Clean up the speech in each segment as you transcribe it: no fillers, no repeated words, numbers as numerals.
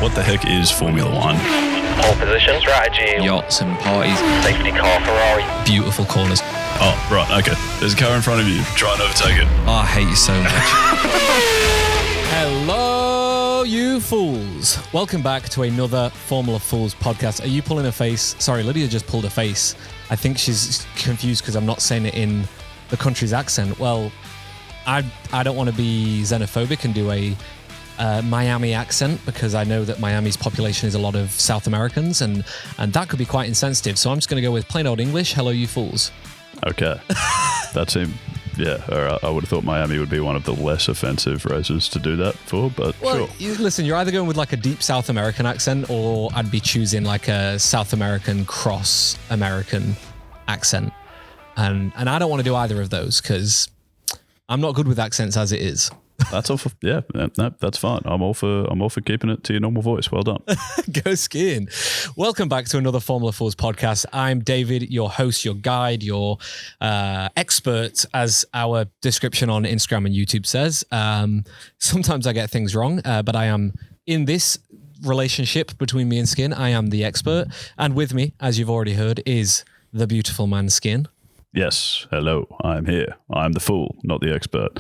What the heck is Formula One? Pole position, strategy, yachts and parties, safety car, Ferrari. beautiful corners. Oh, right, okay. There's a car in front of you. Try and overtake it. Oh, I hate you so much. Hello, you fools. Welcome back to another Formula Fools podcast. Are you pulling a face? Sorry, Lydia just pulled a face. I think she's confused because I'm not saying it in the country's accent. Well, I don't want to be xenophobic and do a Miami accent because I know that Miami's population is a lot of South Americans and that could be quite insensitive. So I'm just going to go with plain old English. Hello, you fools. Okay. That seemed, yeah, I would have thought Miami would be one of the less offensive races to do that for, but well, sure. Listen, you're either going with like a deep South American accent or I'd be choosing like a South American cross American accent. And I don't want to do either of those because I'm not good with accents as it is. That's all for, yeah, no, that's fine. I'm all for keeping it to your normal voice. Well done. Go skiing. Welcome back to another Formula Fools podcast. I'm David, your host, your guide, your expert, as our description on Instagram and YouTube says. Sometimes I get things wrong, but I am in this relationship between me and Skin. I am the expert. And with me, as you've already heard, is the beautiful man Skin. Yes, hello, I'm here. I'm the fool, not the expert.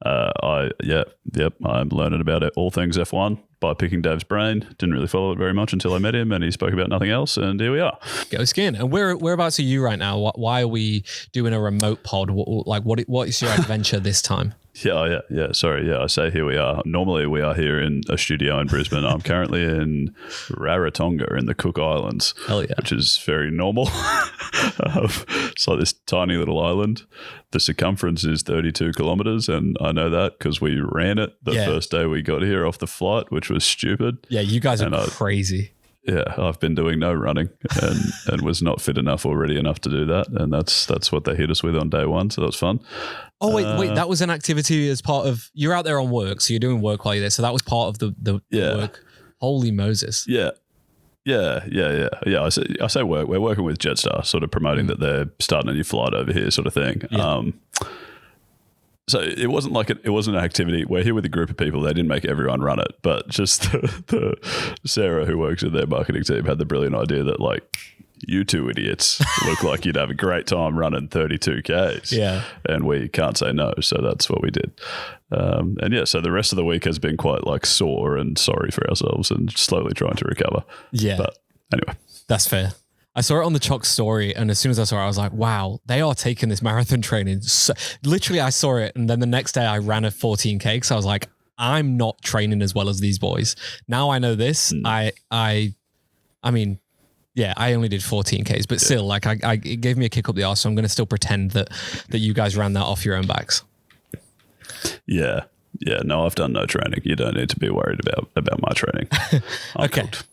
I'm learning about it, all things F1 by picking Dave's brain. Didn't really follow it very much until I met him and he spoke about nothing else, and here we are. Go Skin. And whereabouts are you right now? Why are we doing a remote pod? What is your adventure this time? Yeah. Sorry. Yeah, I say here we are. Normally we are here in a studio in Brisbane. I'm currently in Rarotonga in the Cook Islands, which is very normal. It's like this tiny little island. The circumference is 32 kilometers, and I know that because we ran it the first day we got here off the flight, which was stupid. Yeah, you guys are crazy. Yeah, I've been doing no running and was not fit enough or ready enough to do that. And that's what they hit us with on day one. So that's fun. Oh, wait, that was an activity as part of, you're out there on work. So you're doing work while you're there. So that was part of the work. Holy Moses. Yeah. I say work. We're working with Jetstar, sort of promoting that they're starting a new flight over here sort of thing. Yeah. So it wasn't like it wasn't an activity. We're here with a group of people. They didn't make everyone run it, but just the Sarah, who works in their marketing team, had the brilliant idea that like, you two idiots look like you'd have a great time running 32 Ks. Yeah. And we can't say no. So that's what we did. So the rest of the week has been quite like sore and sorry for ourselves and slowly trying to recover. Yeah. But anyway. That's fair. I saw it on the Chalk story, and as soon as I saw it, I was like, wow, they are taking this marathon training. So, literally, I saw it, and then the next day I ran a 14K, because I was like, I'm not training as well as these boys. Now I know this. I mean, yeah, I only did 14Ks, but still, like, it gave me a kick up the arse, so I'm going to still pretend that you guys ran that off your own backs. Yeah, no, I've done no training. You don't need to be worried about my training. I'm okay. Cooked.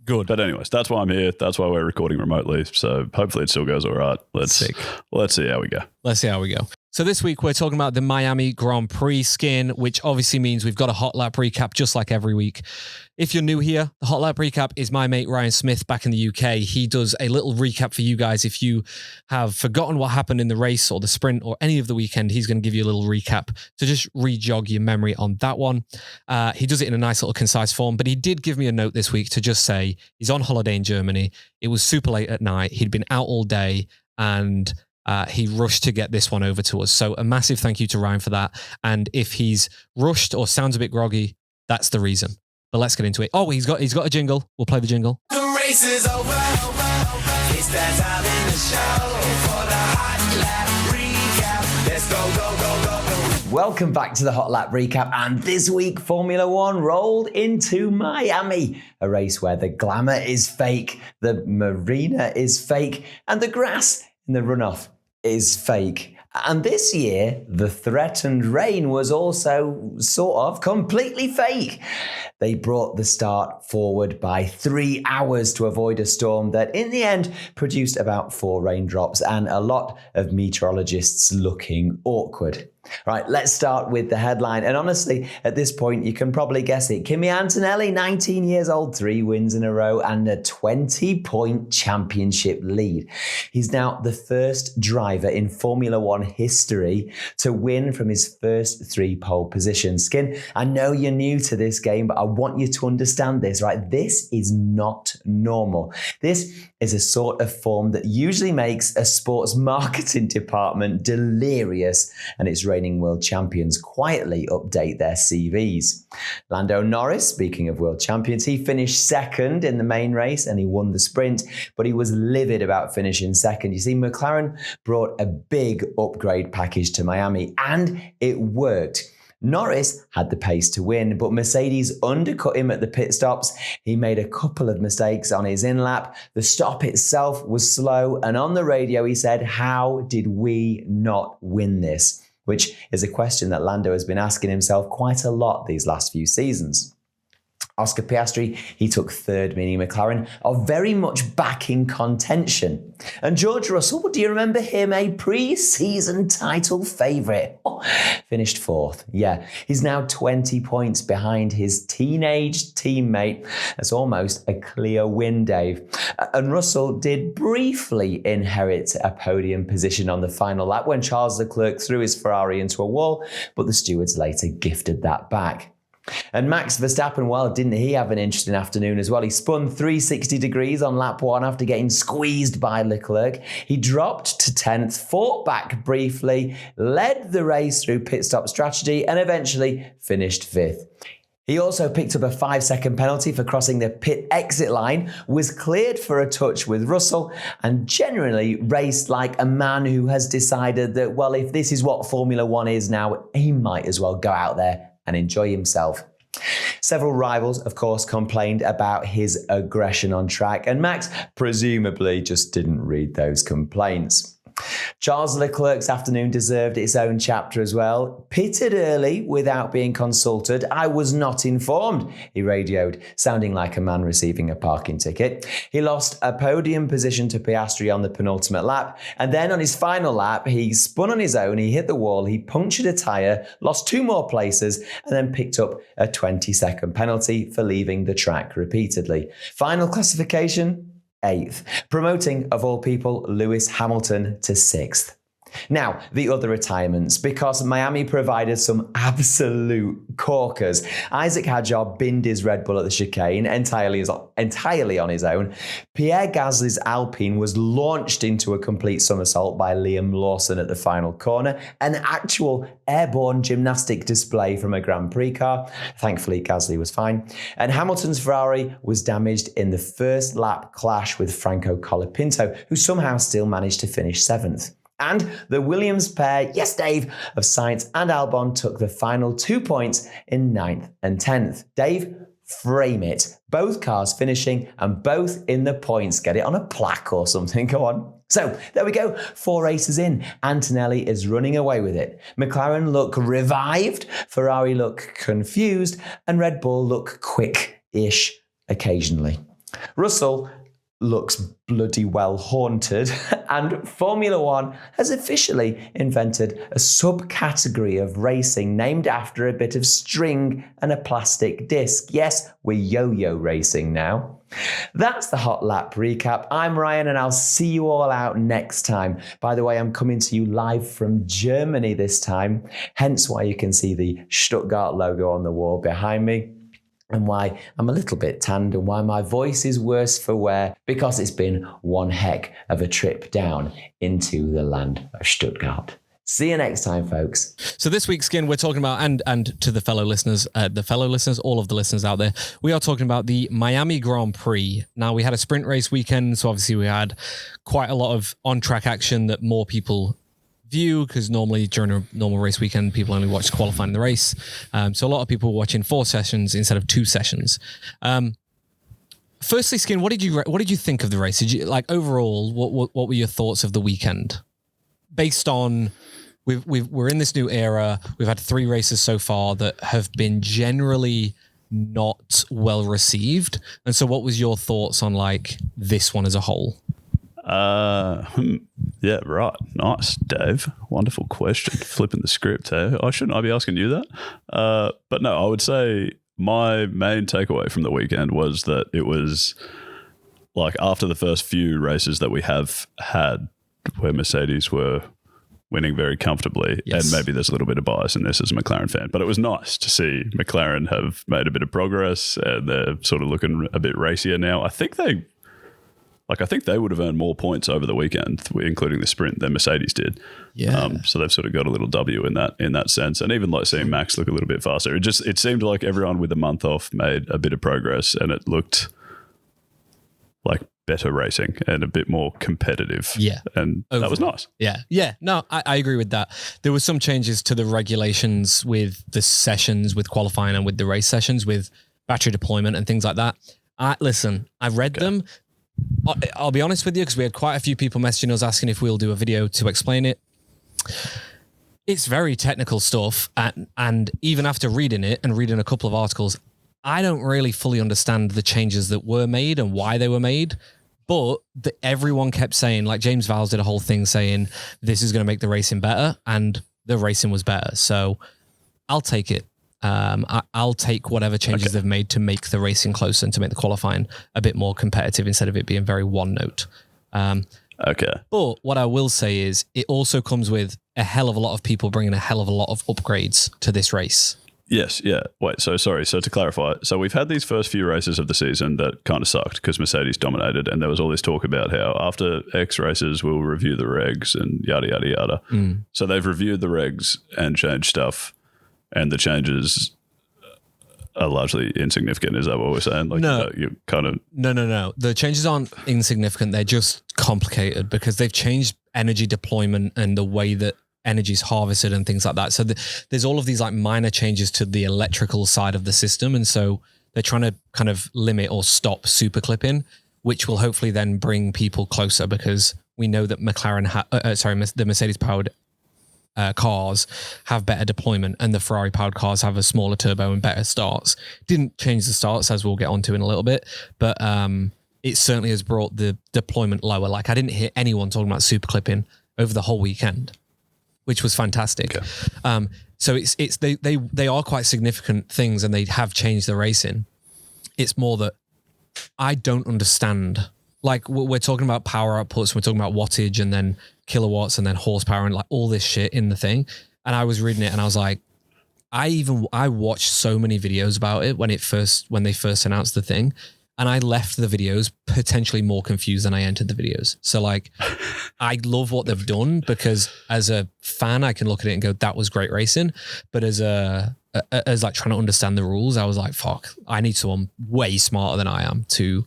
Good. But anyways, that's why I'm here. That's why we're recording remotely. So hopefully it still goes all right. Let's see how we go. So this week we're talking about the Miami Grand Prix, Skin, which obviously means we've got a hot lap recap just like every week. If you're new here, the hot lap recap is my mate Ryan Smith back in the UK. He does a little recap for you guys. If you have forgotten what happened in the race or the sprint or any of the weekend, he's going to give you a little recap to just re-jog your memory on that one. He does it in a nice little concise form, but he did give me a note this week to just say he's on holiday in Germany. It was super late at night. He'd been out all day and he rushed to get this one over to us. So a massive thank you to Ryan for that. And if he's rushed or sounds a bit groggy, that's the reason. But let's get into it. Oh, he's got a jingle. We'll play the jingle. The race is over. It's that time in the show for the hot lap recap. Let's go. Welcome back to the Hot Lap Recap. And this week, Formula One rolled into Miami, a race where the glamour is fake, the marina is fake, and the grass in the runoff is fake. And this year, the threatened rain was also sort of completely fake. They brought the start forward by 3 hours to avoid a storm that in the end produced about 4 raindrops and a lot of meteorologists looking awkward. Right, let's start with the headline. And honestly, at this point, you can probably guess it. Kimi Antonelli, 19 years old, 3 wins in a row and a 20-point championship lead. He's now the first driver in Formula One history to win from his first 3 pole positions. Skin, I know you're new to this game, but I want you to understand this, right? This is not normal. This is a sort of form that usually makes a sports marketing department delirious and its reigning world champions quietly update their CVs. Lando Norris, speaking of world champions, he finished second in the main race and he won the sprint, but he was livid about finishing second. You see, McLaren brought a big upgrade package to Miami and it worked. Norris had the pace to win, but Mercedes undercut him at the pit stops. He made a couple of mistakes on his in-lap. The stop itself was slow, and on the radio he said, "How did we not win this?" Which is a question that Lando has been asking himself quite a lot these last few seasons. Oscar Piastri, he took third, meaning McLaren are very much back in contention. And George Russell, do you remember him? A pre-season title favourite. Finished fourth. Yeah, he's now 20 points behind his teenage teammate. That's almost a clear win, Dave. And Russell did briefly inherit a podium position on the final lap when Charles Leclerc threw his Ferrari into a wall, but the stewards later gifted that back. And Max Verstappen, well, didn't he have an interesting afternoon as well? He spun 360 degrees on lap 1 after getting squeezed by Leclerc. He dropped to 10th, fought back briefly, led the race through pit stop strategy, and eventually finished 5th. He also picked up a 5-second penalty for crossing the pit exit line, was cleared for a touch with Russell, and generally raced like a man who has decided that, well, if this is what Formula One is now, he might as well go out there and enjoy himself. Several rivals, of course, complained about his aggression on track, and Max presumably just didn't read those complaints. Charles Leclerc's afternoon deserved its own chapter as well. Pitted early without being consulted. "I was not informed," he radioed, sounding like a man receiving a parking ticket. He lost a podium position to Piastri on the penultimate lap, and then on his final lap, he spun on his own, he hit the wall, he punctured a tyre, lost 2 more places, and then picked up a 20-second penalty for leaving the track repeatedly. Final classification? 8th, promoting, of all people, Lewis Hamilton to 6th. Now, the other retirements, because Miami provided some absolute corkers. Isaac Hadjar binned his Red Bull at the chicane entirely on his own. Pierre Gasly's Alpine was launched into a complete somersault by Liam Lawson at the final corner, an actual airborne gymnastic display from a Grand Prix car. Thankfully, Gasly was fine. And Hamilton's Ferrari was damaged in the first lap clash with Franco Colapinto, who somehow still managed to finish 7th. And the Williams pair, yes, Dave, of Sainz and Albon took the final 2 points in 9th and 10th. Dave, frame it. Both cars finishing and both in the points. Get it on a plaque or something. Go on. So there we go. 4 races in. Antonelli is running away with it. McLaren look revived. Ferrari look confused. And Red Bull look quick-ish occasionally. Russell looks bloody well haunted, and Formula One has officially invented a subcategory of racing named after a bit of string and a plastic disc. Yes, we're yo-yo racing now. That's the Hot Lap recap. I'm Ryan, and I'll see you all out next time. By the way, I'm coming to you live from Germany this time, hence why you can see the Stuttgart logo on the wall behind me. And why I'm a little bit tanned and why my voice is worse for wear, because it's been one heck of a trip down into the land of Stuttgart. See you next time, folks. So this week's skin, we're talking about, and to the fellow listeners, all of the listeners out there, we are talking about the Miami Grand Prix. Now, we had a sprint race weekend, so obviously we had quite a lot of on-track action that more people view, because normally during a normal race weekend people only watch qualifying the race, so a lot of people were watching 4 sessions instead of 2 sessions. Firstly, Skin, what did you think of the race? Did you, like, overall, what were your thoughts of the weekend based on we're in this new era? We've had 3 races so far that have been generally not well received, and so what was your thoughts on like this one as a whole? Yeah, right. Nice, Dave. Wonderful question. Flipping the script, hey? I be asking you that. But no, I would say my main takeaway from the weekend was that it was like after the first few races that we have had where Mercedes were winning very comfortably. Yes. And maybe there's a little bit of bias in this as a McLaren fan, but it was nice to see McLaren have made a bit of progress and they're sort of looking a bit racier now. I think they would have earned more points over the weekend, including the sprint, than Mercedes did. Yeah. So they've sort of got a little W in that sense. And even like seeing Max look a little bit faster, it seemed like everyone with a month off made a bit of progress, and it looked like better racing and a bit more competitive. Yeah. And Overall. that was nice. Yeah. Yeah. No, I agree with that. There were some changes to the regulations with the sessions, with qualifying and with the race sessions, with battery deployment and things like that. Listen, I read them. I'll be honest with you, because we had quite a few people messaging us asking if we'll do a video to explain it. It's very technical stuff. And even after reading it and reading a couple of articles, I don't really fully understand the changes that were made and why they were made. But everyone kept saying, like James Vowles did a whole thing saying, this is going to make the racing better. And the racing was better. So I'll take it. I'll take whatever changes they've made to make the racing closer and to make the qualifying a bit more competitive instead of it being very one note. Okay. But what I will say is it also comes with a hell of a lot of people bringing a hell of a lot of upgrades to this race. Yes, yeah. Wait, so sorry. So to clarify, so we've had these first few races of the season that kind of sucked because Mercedes dominated, and there was all this talk about how after X races we'll review the regs and yada, yada, yada. So they've reviewed the regs and changed stuff, and the changes are largely insignificant. Is that what we're saying? Like, no. You kind of... No. The changes aren't insignificant. They're just complicated because they've changed energy deployment and the way that energy is harvested and things like that. So there's all of these like minor changes to the electrical side of the system. And so they're trying to kind of limit or stop super clipping, which will hopefully then bring people closer, because we know that the Mercedes powered cars have better deployment and the Ferrari powered cars have a smaller turbo and better starts. Didn't change the starts, as we'll get onto in a little bit, but it certainly has brought the deployment lower. Like I didn't hear anyone talking about super clipping over the whole weekend, which was fantastic. Okay. So they are quite significant things, and they have changed the racing. It's more that I don't understand. Like we're talking about power outputs, we're talking about wattage, and then kilowatts, and then horsepower, and like all this shit in the thing. And I was reading it, and I was like, I watched so many videos about it when they first announced the thing. And I left the videos potentially more confused than I entered the videos. So like, I love what they've done, because as a fan, I can look at it and go, that was great racing. But as like trying to understand the rules, I was like, fuck, I need someone way smarter than I am to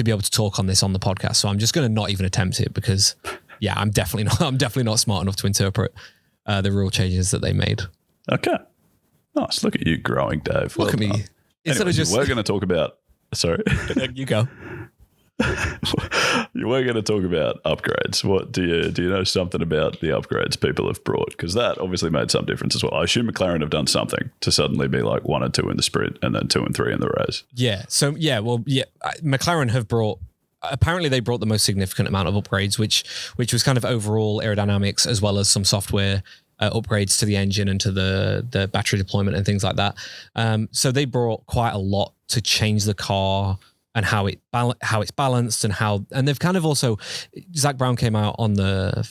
be able to talk on this on the podcast. So I'm just going to not even attempt it, because yeah, I'm definitely not smart enough to interpret the rule changes that they made. Okay. Nice. Look at you growing, Dave. Look at me. Instead of just... We're going to talk about... Sorry. You go. You were going to talk about upgrades. What do you know something about the upgrades people have brought? Because that obviously made some difference as well. I assume McLaren have done something to suddenly be like 1 and 2 in the sprint and then 2 and 3 in the race. Yeah. So McLaren have brought... Apparently they brought the most significant amount of upgrades, which was kind of overall aerodynamics, as well as some software upgrades to the engine and to the battery deployment and things like that. So they brought quite a lot to change the car and how it's balanced and they've kind of also... Zach Brown came out on the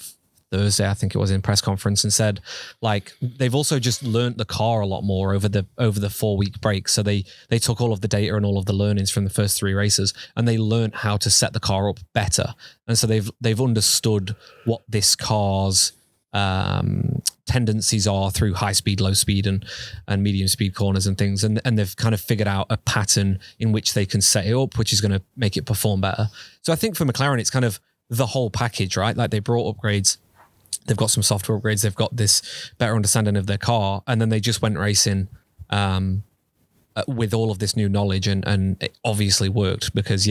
Thursday, I think it was, in press conference, and said like they've also just learnt the car a lot more over the 4-week break. So they took all of the data and all of the learnings from the first 3 races, and they learnt how to set the car up better. And so they've understood what this car's tendencies are through high speed, low speed, and medium speed corners and things, and they've kind of figured out a pattern in which they can set it up, which is going to make it perform better. So I think for McLaren, it's kind of the whole package, right? Like they brought upgrades. They've got some software upgrades. They've got this better understanding of their car, and then they just went racing with all of this new knowledge, and it obviously worked, because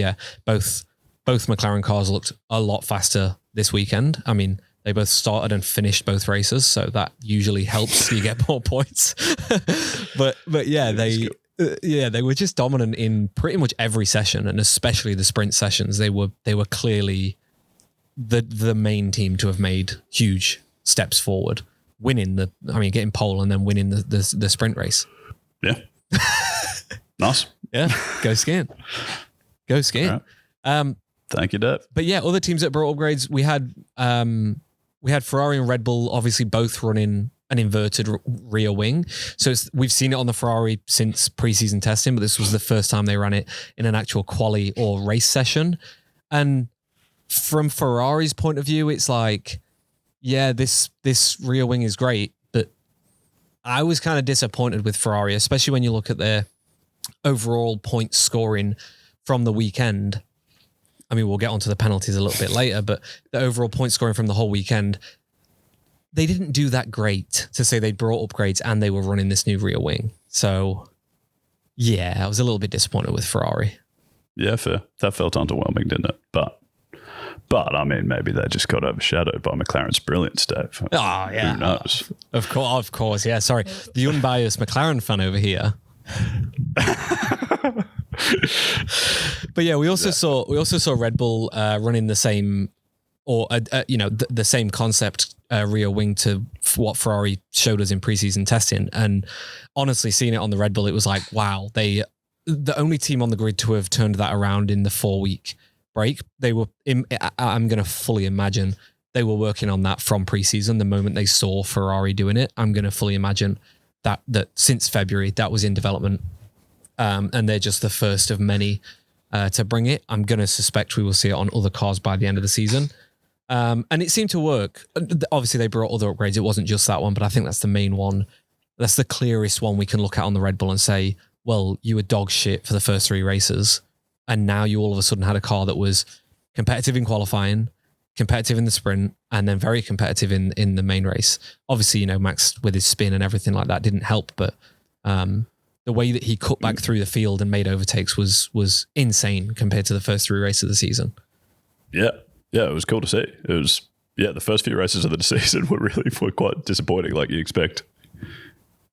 both McLaren cars looked a lot faster this weekend. I mean, they both started and finished both races, so that usually helps you get more points. but yeah, they were just dominant in pretty much every session, and especially the sprint sessions. They were clearly the main team to have made huge steps forward, getting pole and then winning the sprint race. Yeah. Nice. Yeah. Go skiing. Right. Thank you, Dave. But yeah, other teams that brought upgrades, we had we had Ferrari and Red Bull obviously both running an inverted rear wing. So we've seen it on the Ferrari since preseason testing, but this was the first time they ran it in an actual quali or race session. And from Ferrari's point of view, it's like, yeah, this rear wing is great, but I was kind of disappointed with Ferrari, especially when you look at their overall point scoring from the weekend. I mean, we'll get onto the penalties a little bit later, but the overall point scoring from the whole weekend, they didn't do that great to say they brought upgrades and they were running this new rear wing. So, yeah, I was a little bit disappointed with Ferrari. Yeah, fair. That felt underwhelming, didn't it? But I mean, maybe they just got overshadowed by McLaren's brilliance, Dave. Oh, yeah. Who knows? Of course. Yeah, sorry. The unbiased McLaren fan over here. But yeah, we also saw Red Bull running the same, or the same concept rear wing to what Ferrari showed us in preseason testing. And honestly, seeing it on the Red Bull, it was like, wow, the only team on the grid to have turned that around in the 4-week break. They were, I'm going to fully imagine they were working on that from preseason. The moment they saw Ferrari doing it, I'm going to fully imagine that since February that was in development. And they're just the first of many to bring it. I'm going to suspect we will see it on other cars by the end of the season. And it seemed to work. Obviously, they brought other upgrades. It wasn't just that one, but I think that's the main one. That's the clearest one we can look at on the Red Bull and say, well, you were dog shit for the first 3 races. And now you all of a sudden had a car that was competitive in qualifying, competitive in the sprint, and then very competitive in the main race. Obviously, Max with his spin and everything like that didn't help, but the way that he cut back through the field and made overtakes was insane compared to the first 3 races of the season. Yeah, it was cool to see. It was, the first few races of the season were quite disappointing. Like you expect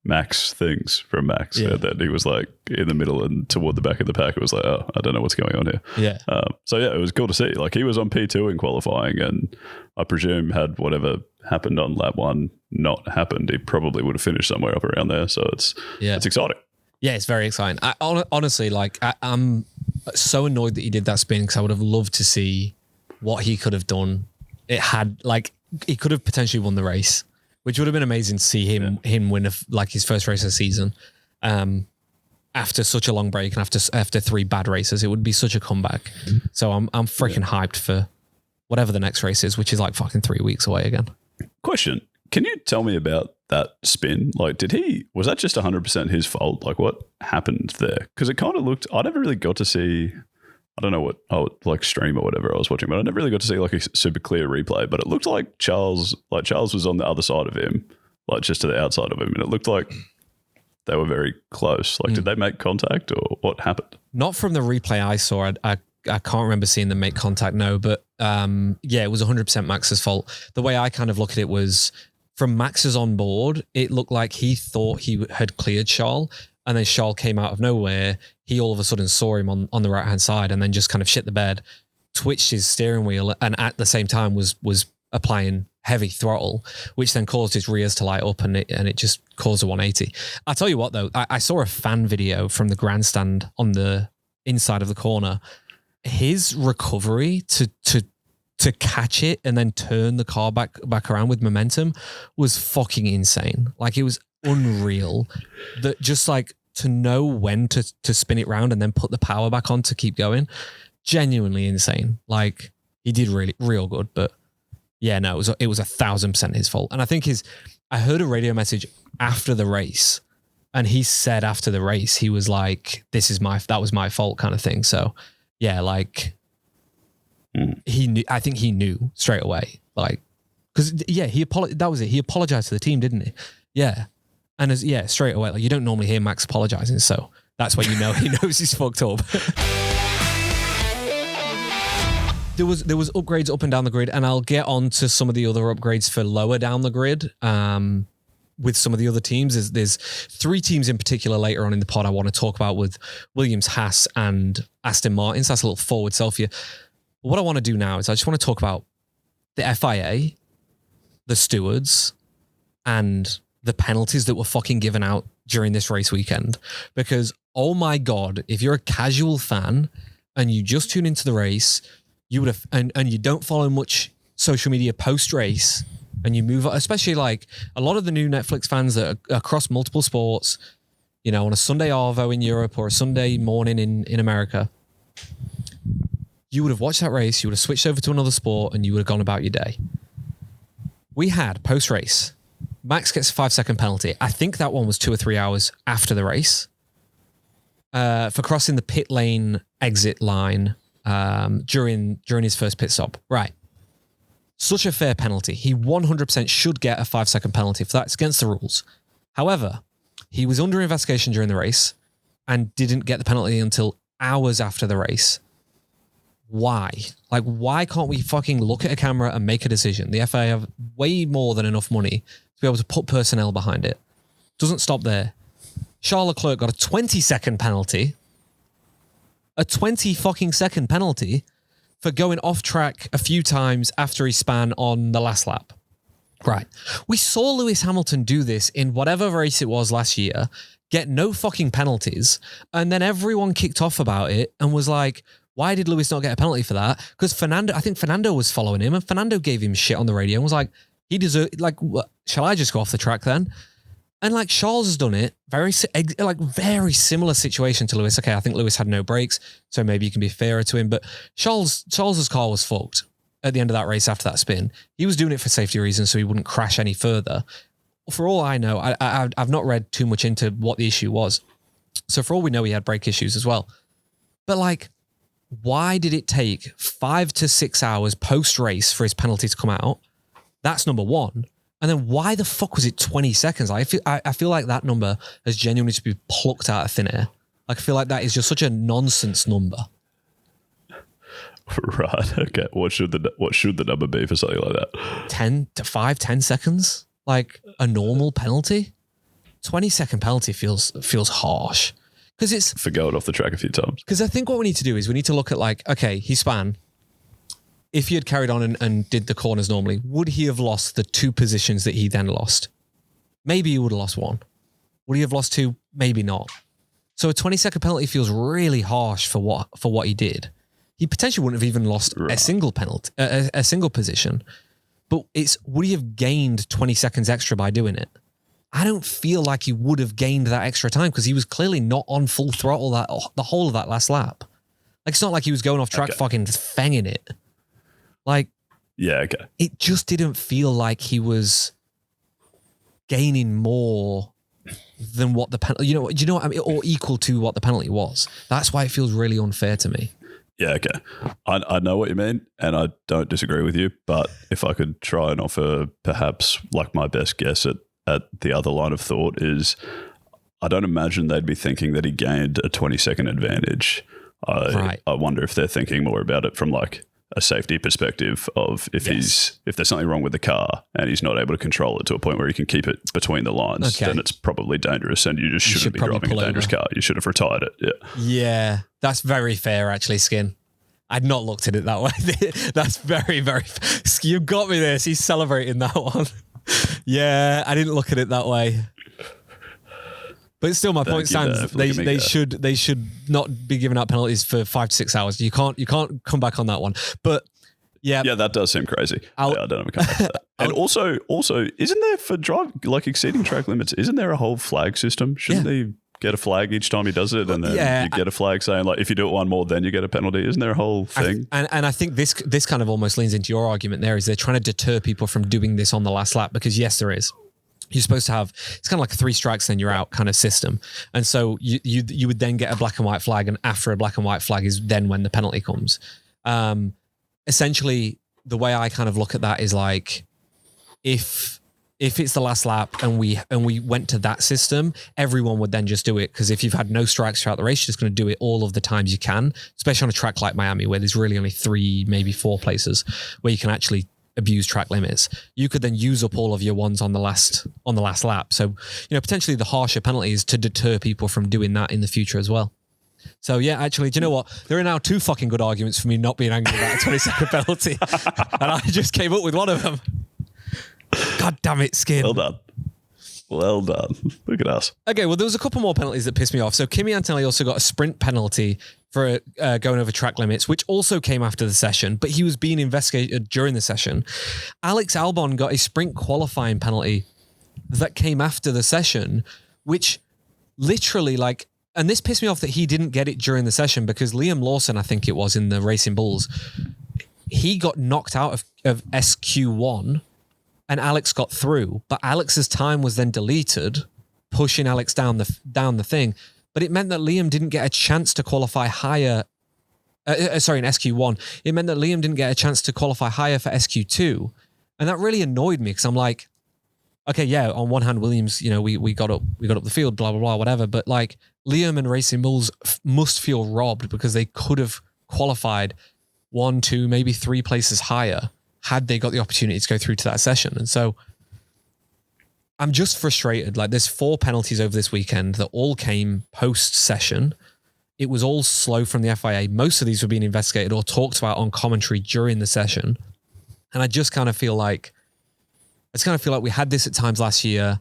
Max things from Max. Yeah. And then he was like in the middle and toward the back of the pack. It was like, oh, I don't know what's going on here. Yeah. It was cool to see. Like he was on P2 in qualifying, and I presume had whatever happened on lap 1 not happened, he probably would have finished somewhere up around there. So it's exciting. Yeah, it's very exciting. Honestly, I'm so annoyed that he did that spin, because I would have loved to see what he could have done. He could have potentially won the race, which would have been amazing to see him win his first race of the season. After such a long break and after 3 bad races, it would be such a comeback. So I'm freaking hyped for whatever the next race is, which is like fucking 3 weeks away again. Question. Can you tell me about that spin? Like, was that just 100% his fault? Like, what happened there? Because it kind of looked, I never really got to see, I don't know what, stream or whatever I was watching, but I never really got to see like a super clear replay. But it looked like Charles was on the other side of him, like just to the outside of him. And it looked like they were very close. Like, did they make contact or what happened? Not from the replay I saw. I can't remember seeing them make contact, no. But it was 100% Max's fault. The way I kind of look at it was, from Max's on board, it looked like he thought he had cleared Charles, and then Charles came out of nowhere. He all of a sudden saw him on the right-hand side and then just kind of shit the bed, twitched his steering wheel, and at the same time was applying heavy throttle, which then caused his rears to light up, and it just caused a 180. I'll tell you what, though, I saw a fan video from the grandstand on the inside of the corner. His recovery to catch it and then turn the car back around with momentum was fucking insane. Like, it was unreal. That just like to know when to spin it round and then put the power back on to keep going. Genuinely insane. Like, he did really real good, but yeah, no, it was 1,000% his fault. And I think I heard a radio message after the race, and he said after the race, he was like, that was my fault kind of thing. So yeah, like, he knew. I think he knew straight away, like, because that was it. He apologized to the team, didn't he? Yeah, and straight away. Like, you don't normally hear Max apologizing, so that's when you know he knows he's fucked up. There was upgrades up and down the grid, and I'll get on to some of the other upgrades for lower down the grid. With some of the other teams, there's 3 teams in particular later on in the pod I want to talk about, with Williams, Haas, and Aston Martin. So that's a little forward sell for you. What I want to do now is I just want to talk about the FIA, the stewards, and the penalties that were fucking given out during this race weekend. Because, oh my God, if you're a casual fan and you just tune into the race, you would have, and you don't follow much social media post-race, and you move on, especially like a lot of the new Netflix fans that are across multiple sports, you know, on a Sunday arvo in Europe or a Sunday morning in America, you would have watched that race, you would have switched over to another sport, and you would have gone about your day. We had post-race, Max gets a 5-second penalty. I think that one was 2 or 3 hours after the race for crossing the pit lane exit line during his first pit stop. Right. Such a fair penalty. He 100% should get a 5-second penalty for that. It's against the rules. However, he was under investigation during the race and didn't get the penalty until hours after the race. Why? Like, why can't we fucking look at a camera and make a decision? The FIA have way more than enough money to be able to put personnel behind it. Doesn't stop there. Charles Leclerc got a 20-second penalty. A 20 fucking second penalty for going off track a few times after he span on the last lap. Right. We saw Lewis Hamilton do this in whatever race it was last year, get no fucking penalties, and then everyone kicked off about it and was like, why did Lewis not get a penalty for that? Because I think Fernando was following him, and Fernando gave him shit on the radio and was like, he deserved, like, shall I just go off the track then? And like Charles has done it, very similar situation to Lewis. Okay, I think Lewis had no brakes, so maybe you can be fairer to him. But Charles's car was fucked at the end of that race after that spin. He was doing it for safety reasons, so he wouldn't crash any further. For all I know, I've not read too much into what the issue was. So for all we know, he had brake issues as well. But like, why did it take 5 to 6 hours post-race for his penalty to come out? That's number one. And then why the fuck was it 20 seconds? I feel like that number has genuinely to be plucked out of thin air. Like, I feel like that is just such a nonsense number. Right. Okay. What should the number be for something like that? 10 seconds? Like a normal penalty? 20-second penalty feels harsh. Because it's for going off the track a few times. Because I think what we need to do is we need to look at, like, okay, he span. If he had carried on and did the corners normally, would he have lost the 2 positions that he then lost? Maybe he would have lost 1. Would he have lost 2? Maybe not. So a 20-second penalty feels really harsh for what he did. He potentially wouldn't have even lost a single penalty, a single position. But would he have gained 20 seconds extra by doing it? I don't feel like he would have gained that extra time because he was clearly not on full throttle the whole of that last lap. Like, it's not like he was going off track fucking fanging it. Like, yeah, okay. It just didn't feel like he was gaining more than what the penalty, you know what I mean, or equal to what the penalty was. That's why it feels really unfair to me. Yeah, okay. I know what you mean, and I don't disagree with you. But if I could try and offer perhaps like my best guess at the other line of thought is, I don't imagine they'd be thinking that he gained a 20-second advantage. I wonder if they're thinking more about it from like a safety perspective of if there's something wrong with the car and he's not able to control it to a point where he can keep it between the lines, then it's probably dangerous and you shouldn't be driving a dangerous car. You should have retired it. Yeah, that's very fair actually, Skin. I'd not looked at it that way. That's very, very fair. You got me there. He's celebrating that one. Yeah, I didn't look at it that way. But still, my point stands. They should not be giving out penalties for 5 to 6 hours. You can't come back on that one. But yeah, that does seem crazy. I don't know. Come back to that. And also, isn't there for exceeding track limits? Isn't there a whole flag system? Shouldn't they get a flag each time he does it, and then you get a flag saying like if you do it one more, then you get a penalty? Isn't there a whole thing? And I think this kind of almost leans into your argument. There is they're trying to deter people from doing this on the last lap because yes, there is. You're supposed to have, it's kind of like a 3 strikes then you're out kind of system. And so you would then get a black and white flag, and after a black and white flag is then when the penalty comes. Essentially, the way I kind of look at that is like, if it's the last lap and we went to that system, everyone would then just do it. Because if you've had no strikes throughout the race, you're just going to do it all of the times you can, especially on a track like Miami, where there's really only 3, maybe 4 places where you can actually abuse track limits. You could then use up all of your ones on the last lap. So, potentially the harsher penalties to deter people from doing that in the future as well. So yeah, actually, do you know what? There are now 2 fucking good arguments for me not being angry about a 20-second penalty. And I just came up with one of them. God damn it, Skin. Well done. Look at us. Okay, well, there was a couple more penalties that pissed me off. So Kimi Antonelli also got a sprint penalty for going over track limits, which also came after the session, but he was being investigated during the session. Alex Albon got a sprint qualifying penalty that came after the session, which literally and this pissed me off that he didn't get it during the session, because Liam Lawson, I think it was, in the Racing Bulls, he got knocked out of SQ1 and Alex got through, but Alex's time was then deleted, pushing Alex down the thing. But it meant that Liam didn't get a chance to qualify higher. In SQ1, it meant that Liam didn't get a chance to qualify higher for SQ2. And that really annoyed me, because I'm like, okay, yeah, on one hand, Williams, we got up the field, blah, blah, blah, whatever. But Liam and Racing Bulls must feel robbed, because they could have qualified 1, 2, maybe 3 places higher had they got the opportunity to go through to that session. And so I'm just frustrated. There's 4 penalties over this weekend that all came post-session. It was all slow from the FIA. Most of these were being investigated or talked about on commentary during the session. And I just kind of feel like we had this at times last year,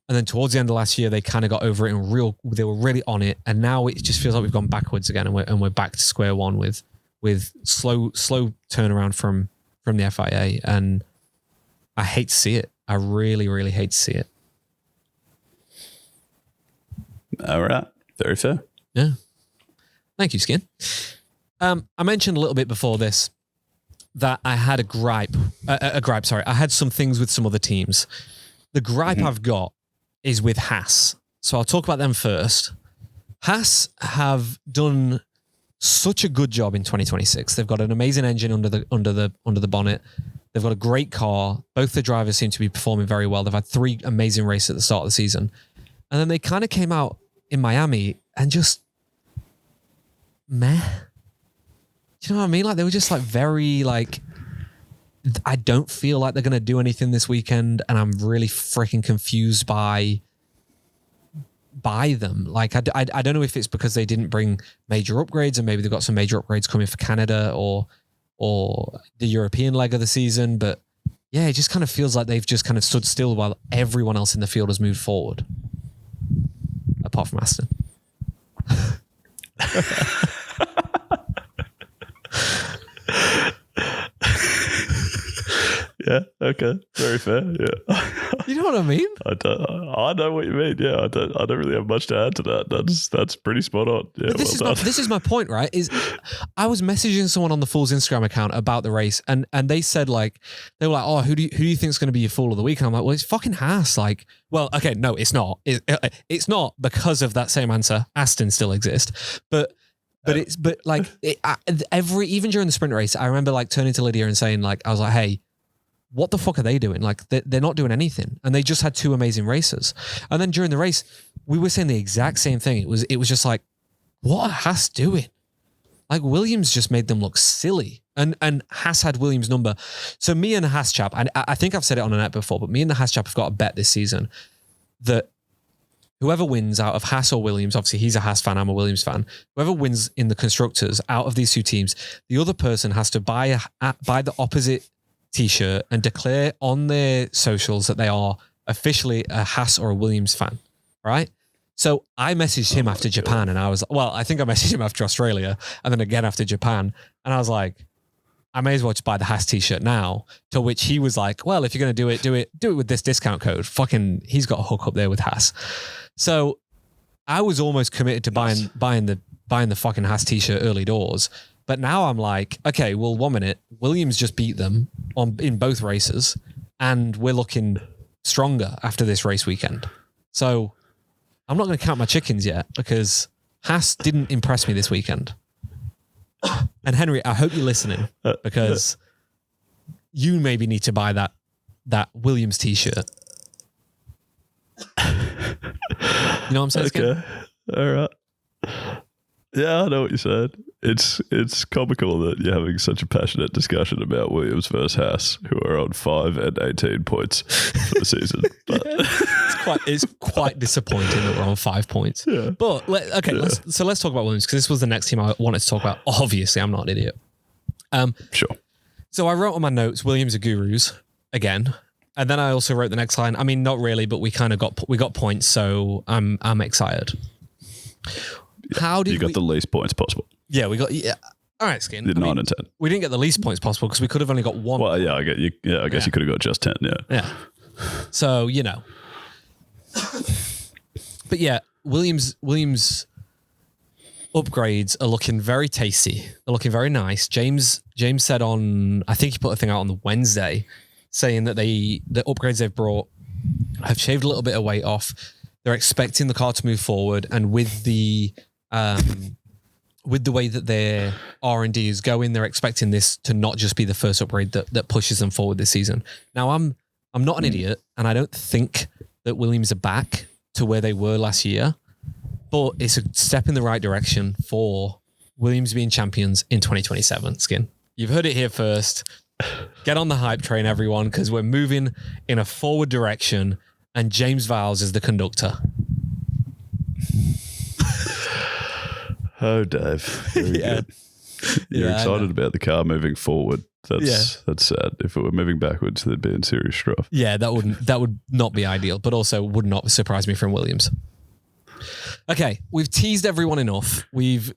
and then towards the end of last year, they kind of got over it and they were really on it. And now it just feels like we've gone backwards again, and we're back to square one with slow turnaround from the FIA. And I hate to see it. I really, really hate to see it. All right. Very fair. Yeah. Thank you, Skin. I mentioned a little bit before this that I had a gripe. I had some things with some other teams. The gripe I've got is with Haas. So I'll talk about them first. Haas have done such a good job in 2026. They've got an amazing engine under the bonnet. They've got a great car. Both the drivers seem to be performing very well. They've had 3 amazing races at the start of the season. And then they kind of came out in Miami and just meh. Do you know what I mean? They were just very I don't feel like they're going to do anything this weekend, and I'm really freaking confused by them. I don't know if it's because they didn't bring major upgrades, and maybe they've got some major upgrades coming for Canada or the European leg of the season, but yeah, it just kind of feels like they've just kind of stood still while everyone else in the field has moved forward. Apart from Aston. Yeah. Okay. Very fair. Yeah. You know what I mean? I know what you mean. Yeah. I don't really have much to add to that. That's pretty spot on. Yeah. But this is my point, right? Is I was messaging someone on the Fool's Instagram account about the race, and they said they were like, oh, who do you think is going to be your Fool of the Week? And I'm like, well, it's fucking Haas. Well, okay, no, it's not. It's not because of that same answer. Aston still exists, but even during the sprint race, I remember turning to Lydia and saying I was like, hey, what the fuck are they doing? They're not doing anything. And they just had 2 amazing races. And then during the race, we were saying the exact same thing. It was just what are Haas doing? Williams just made them look silly. And Haas had Williams' number. So me and the Haas chap, and I think I've said it on a net before, but me and the Haas chap have got a bet this season that whoever wins out of Haas or Williams, obviously he's a Haas fan, I'm a Williams fan, whoever wins in the constructors out of these 2 teams, the other person has to buy the opposite t-shirt and declare on their socials that they are officially a Haas or a Williams fan, right? So I messaged him after Japan, and I was, I think I messaged him after Australia and then again after Japan, and I was like, I may as well just buy the Haas t-shirt now, to which he was like, well, if you're going to do it with this discount code. Fucking, he's got a hook up there with Haas. So I was almost committed to buying the fucking Haas t-shirt early doors. But now I'm like, okay, well, 1 minute, Williams just beat them in both races, and we're looking stronger after this race weekend. So I'm not going to count my chickens yet, because Haas didn't impress me this weekend. And Henry, I hope you're listening, because you maybe need to buy that Williams t-shirt. You know what I'm saying? Okay. All right. Yeah, I know what you said. It's comical that you're having such a passionate discussion about Williams versus Haas, who are on 5 and 18 points for the season. But it's quite disappointing that we're on 5 points. Yeah. But let's talk about Williams, because this was the next team I wanted to talk about. Obviously, I'm not an idiot. Sure. So I wrote on my notes, Williams are gurus again. And then I also wrote the next line. I mean, not really, but we got points, so I'm excited. You got the least points possible. Yeah, we got... Yeah. All right, Skin. Did 9 and 10. We didn't get the least points possible because we could have only got one. Well, yeah, I guess you could have got just 10, yeah. Yeah. So, you know. But yeah, Williams upgrades are looking very tasty. They're looking very nice. James said on, I think he put a thing out on the Wednesday saying that the upgrades they've brought have shaved a little bit of weight off. They're expecting the car to move forward, and with the way that their R&D is going, they're expecting this to not just be the first upgrade that pushes them forward this season. Now, I'm not an idiot, and I don't think that Williams are back to where they were last year, but it's a step in the right direction for Williams being champions in 2027, Skin. You've heard it here first. Get on the hype train, everyone, because we're moving in a forward direction, and James Vowles is the conductor. Oh, Dave. Very good. You're excited about the car moving forward. That's sad. If it were moving backwards, there'd be in serious strife. Yeah, that would not be ideal, but also would not surprise me from Williams. Okay, we've teased everyone enough. We've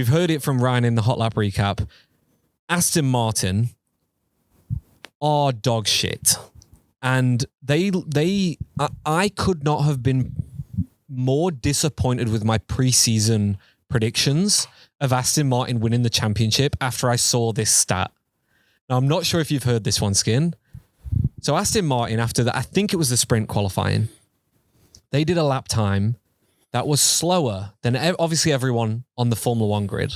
heard it from Ryan in the Hot Lap recap. Aston Martin are dog shit, and I could not have been more disappointed with my preseason predictions of Aston Martin winning the championship after I saw this stat. Now, I'm not sure if you've heard this one, Skin. So Aston Martin, after that, I think it was the sprint qualifying, they did a lap time that was slower than obviously everyone on the Formula One grid,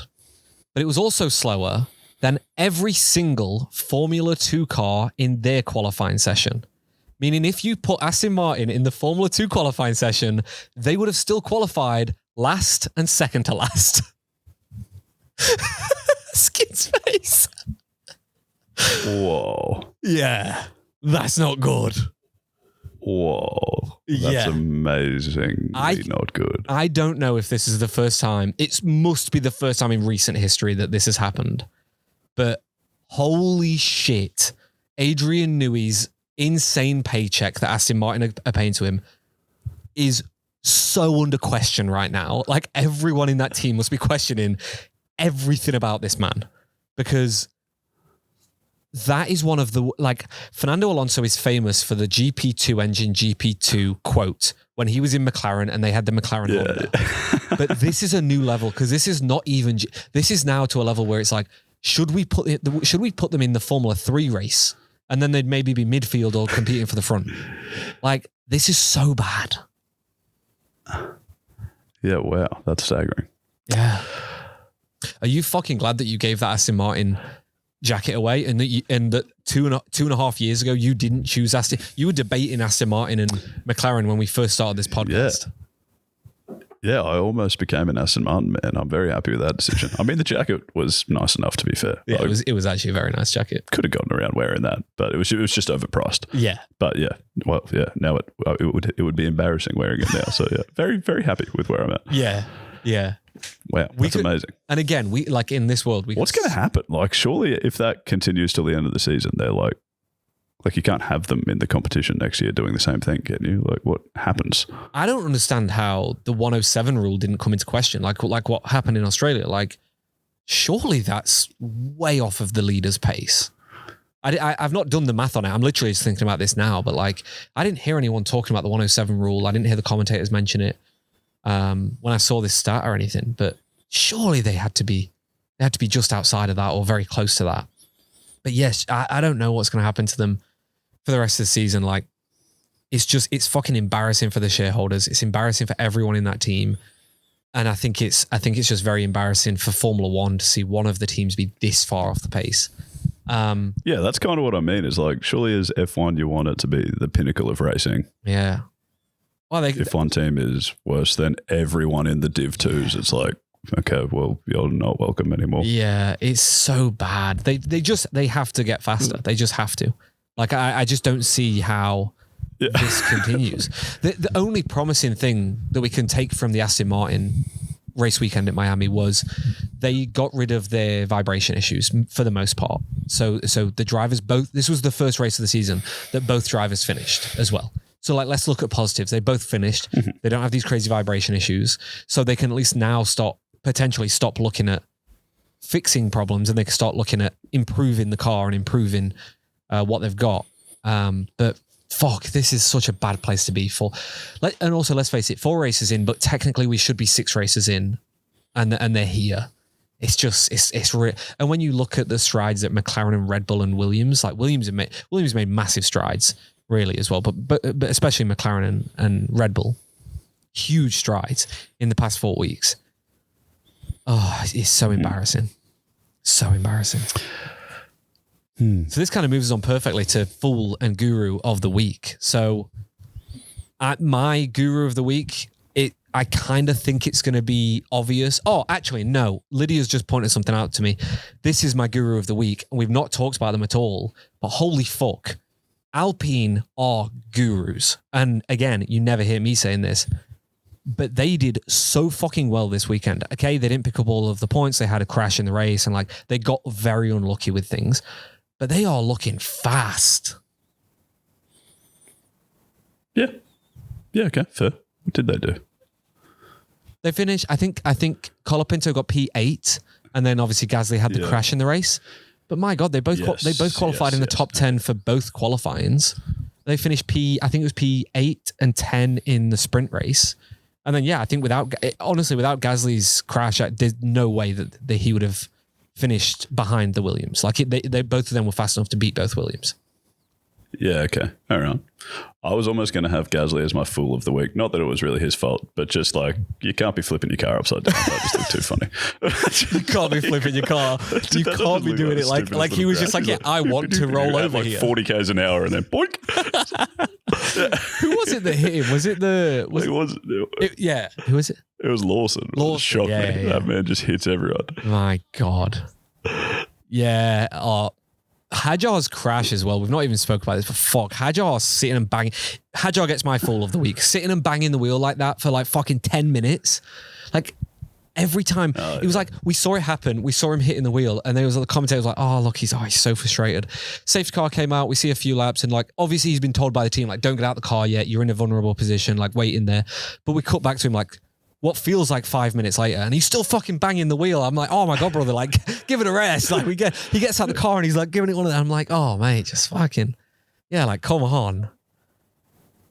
but it was also slower than every single Formula 2 car in their qualifying session. Meaning if you put Aston Martin in the Formula 2 qualifying session, they would have still qualified last and second to last. Skin's face. Whoa. Yeah. That's not good. Whoa. That's amazingly not good. I don't know if this is the first time. It must be the first time in recent history that this has happened. But holy shit. Adrian Newey's insane paycheck that Aston Martin are paying to him is so under question right now. Like, everyone in that team must be questioning everything about this man, because that is one of the, like, Fernando Alonso is famous for the GP2 engine GP2 quote when he was in McLaren and they had the McLaren Honda. But this is a new level, because this is not even, this is now to a level where it's like, should we put them in the Formula 3 race? And then they'd maybe be midfield or competing for the front. Like, this is so bad. Yeah, wow. That's staggering. Yeah. Are you fucking glad that you gave that Aston Martin jacket away, and that two and a half years ago you didn't choose Aston? You were debating Aston Martin and McLaren when we first started this podcast. Yeah, I almost became an Aston Martin man. I'm very happy with that decision. I mean, the jacket was nice enough, to be fair. Yeah, it was actually a very nice jacket. Could have gotten around wearing that, but it was just overpriced. Yeah. But yeah, well, yeah. Now it would be embarrassing wearing it now. So yeah, very, very happy with where I'm at. Yeah. Yeah. Wow, that's amazing. And again, we, like, in this world, what's going to happen? Like, surely if that continues till the end of the season, they're like you can't have them in the competition next year doing the same thing, can you? Like, what happens? I don't understand how the 107 rule didn't come into question. Like what happened in Australia. Like, surely that's way off of the leader's pace. I've not done the math on it. I'm literally just thinking about this now, but like, I didn't hear anyone talking about the 107 rule. I didn't hear the commentators mention it when I saw this stat or anything, but surely they had to be just outside of that or very close to that. But yes, I don't know what's going to happen to them for the rest of the season. Like, it's fucking embarrassing for the shareholders. It's embarrassing for everyone in that team. And I think it's just very embarrassing for Formula One to see one of the teams be this far off the pace. Yeah, that's kind of what I mean. Is like, surely as F1, you want it to be the pinnacle of racing. Yeah. Well, if one team is worse than everyone in the Div 2s, it's like, okay, well, you're not welcome anymore. Yeah, it's so bad. They have to get faster. They just have to. Like, I just don't see how this continues. The only promising thing that we can take from the Aston Martin race weekend at Miami was they got rid of their vibration issues for the most part. So the drivers this was the first race of the season that both drivers finished as well. So, like, let's look at positives. They both finished. Mm-hmm. They don't have these crazy vibration issues. So they can at least now potentially stop looking at fixing problems and they can start looking at improving the car and improving what they've got. But fuck, this is such a bad place to be for. And also, let's face it, 4 races in, but technically we should be 6 races in, and they're here. It's just, it's real. And when you look at the strides that McLaren and Red Bull and Williams, like Williams made massive strides, really, as well. But especially McLaren and Red Bull, huge strides in the past 4 weeks. Oh, it's so embarrassing. So embarrassing. So this kind of moves on perfectly to Fool and Guru of the Week. So my Guru of the Week, I kind of think it's going to be obvious. Oh, actually, no. Lydia's just pointed something out to me. This is my Guru of the Week. And we've not talked about them at all. But holy fuck. Alpine are gurus. And again, you never hear me saying this. But they did so fucking well this weekend. Okay, they didn't pick up all of the points. They had a crash in the race. And like they got very unlucky with things. But they are looking fast. Yeah. Yeah, okay, fair. What did they do? They finished, I think Colapinto got P8, and then obviously Gasly had the crash in the race. But my God, they both qualified in the top 10 for both qualifyings. They finished I think it was P8 and 10 in the sprint race. And then, I think without Gasly's crash, there's no way that he would have finished behind the Williams. Like they both of them were fast enough to beat both Williams. Yeah, okay. All right. I was almost going to have Gasly as my Fool of the Week. Not that it was really his fault, but just like, you can't be flipping your car upside down. That just looked too funny. You can't be flipping your car. You can't be doing it like he was just like, I want to roll over here. 40 k's an hour and then boink. Who was it that hit him? Was it the... Who was it? It was Lawson. It shocked me. That man just hits everyone. My God. Yeah. Hajar's crash as well. We've not even spoke about this, but fuck, Hajar sitting and banging. Hajar gets my Fool of the Week. Sitting and banging the wheel like that for like fucking 10 minutes. Like every time it was like, we saw it happen. We saw him hitting the wheel and there was the commentator was like, oh, look, he's so frustrated. Safety car came out. We see a few laps and like, obviously he's been told by the team, like, don't get out the car yet. You're in a vulnerable position, like wait in there. But we cut back to him like, what feels like 5 minutes later, and he's still fucking banging the wheel. I'm like, oh my God, brother, like, give it a rest. Like, he gets out the car and he's like giving it one of them. I'm like, oh mate, just fucking, like, come on.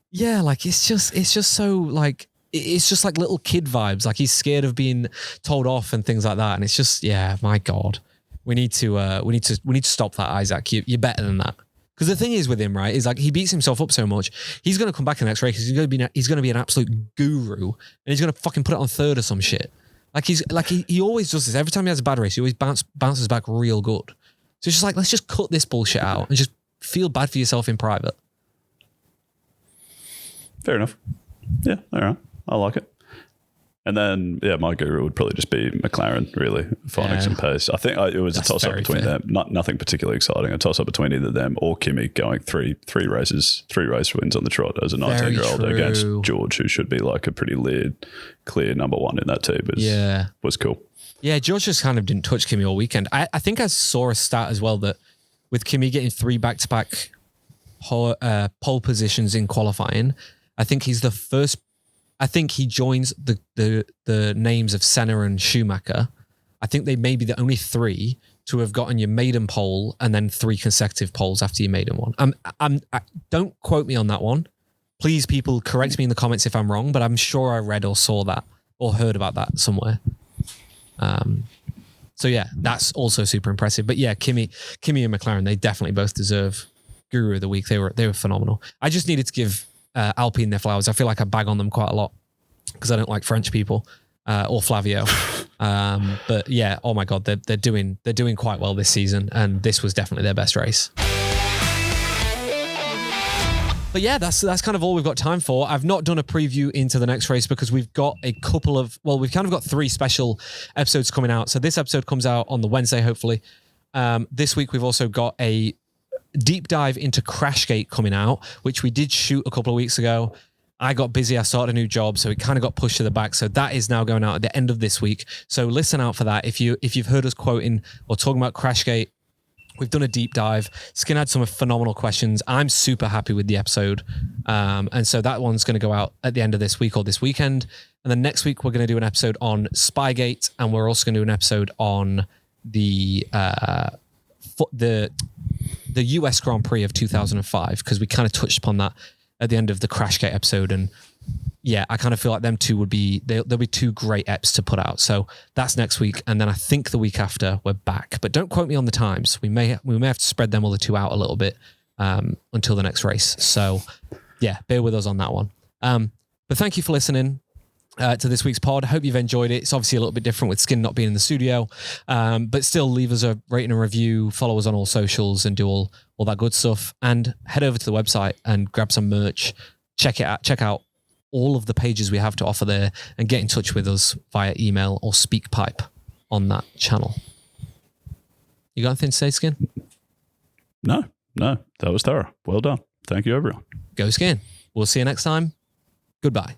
Yeah, like it's just so like, it's just like little kid vibes. Like he's scared of being told off and things like that. And it's just, my God, we need to stop that, Isaac. You're better than that. Because the thing is with him, right, is like he beats himself up so much. He's going to come back in the next race. He's going to be an absolute guru, and he's going to fucking put it on third or some shit. Like he always does this. Every time he has a bad race, he always bounces back real good. So it's just like, let's just cut this bullshit out and just feel bad for yourself in private. Fair enough. Yeah, all right. I like it. And then, my guru would probably just be McLaren, really, finding some pace. I think it was a toss-up between them. Nothing particularly exciting. A toss-up between either them or Kimi going three race wins on the trot as a 19-year-old against George, who should be like a pretty clear number one in that team. Was cool. Yeah, George just kind of didn't touch Kimi all weekend. I think I saw a stat as well that with Kimi getting 3 back-to-back pole positions in qualifying, I think he's the first. I think he joins the names of Senna and Schumacher. I think they may be the only 3 to have gotten your maiden pole and then 3 consecutive poles after your maiden one. Don't quote me on that one. Please, people, correct me in the comments if I'm wrong, but I'm sure I read or saw that or heard about that somewhere. So that's also super impressive. But Kimi and McLaren, they definitely both deserve Guru of the Week. They were phenomenal. I just needed to give Alpine their flowers. I feel like I bag on them quite a lot because I don't like French people or Flavio. But oh my God, they're doing quite well this season, and this was definitely their best race. But that's kind of all we've got time for. I've not done a preview into the next race because we've got we've kind of got 3 special episodes coming out. So this episode comes out on the Wednesday, hopefully. This week we've also got a deep dive into Crashgate coming out, which we did shoot a couple of weeks ago. I got busy. I started a new job, so it kind of got pushed to the back. So that is now going out at the end of this week. So listen out for that. If you've heard us quoting or talking about Crashgate, we've done a deep dive. Skin had some phenomenal questions. I'm super happy with the episode. And so that one's going to go out at the end of this week or this weekend. And then next week, we're going to do an episode on Spygate, and we're also going to do an episode on the US Grand Prix of 2005, because we kind of touched upon that at the end of the Crashgate episode. And yeah, I kind of feel like them two there'll be two great eps to put out. So that's next week. And then I think the week after we're back, but don't quote me on the times. We may have to spread them other two out a little bit until the next race. So yeah, bear with us on that one. But thank you for listening to this week's pod. I hope you've enjoyed it. It's obviously a little bit different with Skin not being in the studio, but still leave us a rating and review, follow us on all socials and do all that good stuff, and head over to the website and grab some merch. Check out all of the pages we have to offer there, and get in touch with us via email or SpeakPipe on that channel. You got anything to say, Skin? No, that was thorough. Well done. Thank you, everyone. Go Skin. We'll see you next time. Goodbye.